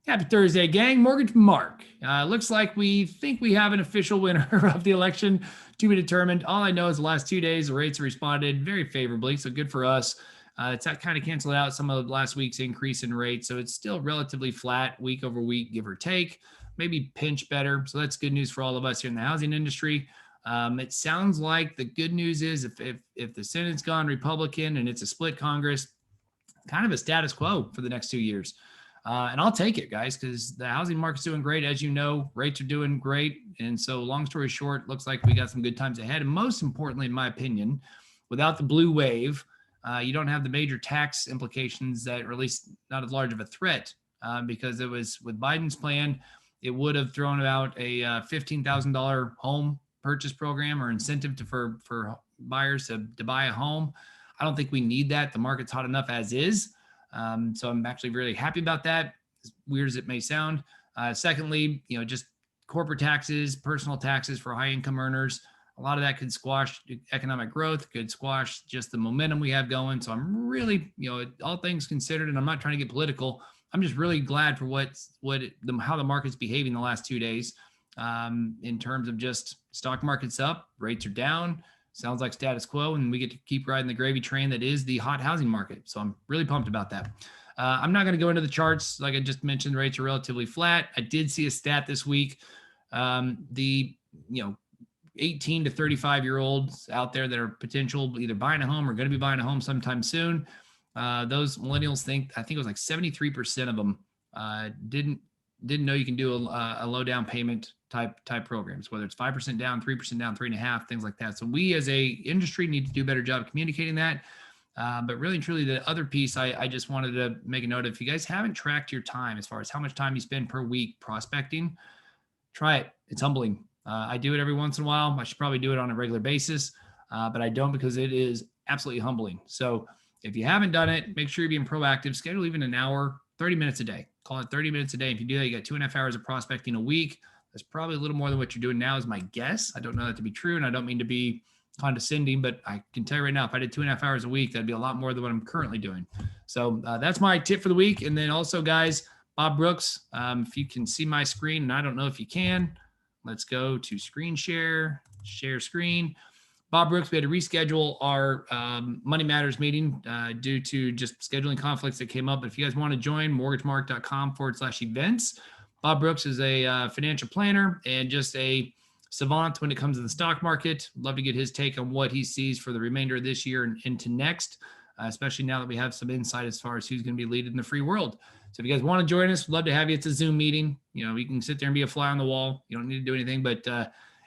Happy Thursday, gang. Mortgage Mark. Looks like we think we have an official winner of the election to be determined. All I know is the last 2 days, the rates have responded very favorably. So good for us. It's kind of canceled out some of last week's increase in rates. So it's still relatively flat week over week, give or take, maybe pinch better. So that's good news for all of us here in the housing industry. It sounds like the good news is if the Senate's gone Republican and it's a split Congress, kind of a status quo for the next 2 years. And I'll take it, guys, because the housing market's doing great. As you know, rates are doing great. And so, long story short, looks like we got some good times ahead. And most importantly, in my opinion, without the blue wave, you don't have the major tax implications that are at least not as large of a threat because it was with Biden's plan, it would have thrown out a $15,000 home purchase program or incentive for buyers to buy a home. I don't think we need that. The market's hot enough as is. So I'm actually really happy about that, as weird as it may sound. Secondly, just corporate taxes, personal taxes for high income earners. A lot of that could squash economic growth, could squash just the momentum we have going. So I'm really, all things considered, and I'm not trying to get political, I'm just really glad for how the market's behaving the last 2 days in terms of just stock market's up, rates are down. Sounds like status quo, and we get to keep riding the gravy train that is the hot housing market. So I'm really pumped about that. I'm not going to go into the charts. Like I just mentioned, rates are relatively flat. I did see a stat this week. The 18 to 35-year-olds out there that are potential either buying a home or going to be buying a home sometime soon. Those millennials I think it was like 73% of them didn't know you can do a low down payment type programs, whether it's 5% down, 3% down, 3.5%, things like that. So we as a industry need to do a better job of communicating that. But really and truly, the other piece I just wanted to make a note of, if you guys haven't tracked your time as far as how much time you spend per week prospecting, try it. It's humbling. I do it every once in a while. I should probably do it on a regular basis, but I don't because it is absolutely humbling. So if you haven't done it, make sure you're being proactive. Schedule even an hour, 30 minutes a day. Call it 30 minutes a day. If you do that, you got 2.5 hours of prospecting a week. That's probably a little more than what you're doing now is my guess. I don't know that to be true, and I don't mean to be condescending, but I can tell you right now, if I did 2.5 hours a week, that'd be a lot more than what I'm currently doing. So that's my tip for the week. And then also, guys, Bob Brooks, if you can see my screen, and I don't know if you can, let's go to screen share screen. Bob Brooks, we had to reschedule our Money Matters meeting due to just scheduling conflicts that came up. But if you guys want to join, mortgagemark.com/events. Bob Brooks is a financial planner and just a savant when it comes to the stock market. Love to get his take on what he sees for the remainder of this year and into next, especially now that we have some insight as far as who's going to be leading the free world. So if you guys want to join us, we'd love to have you. It's a Zoom meeting. You can sit there and be a fly on the wall. You don't need to do anything, but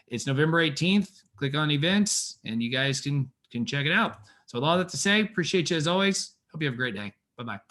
it's November 18th. Click on events and you guys can check it out. So with all that to say, appreciate you as always. Hope you have a great day. Bye-bye.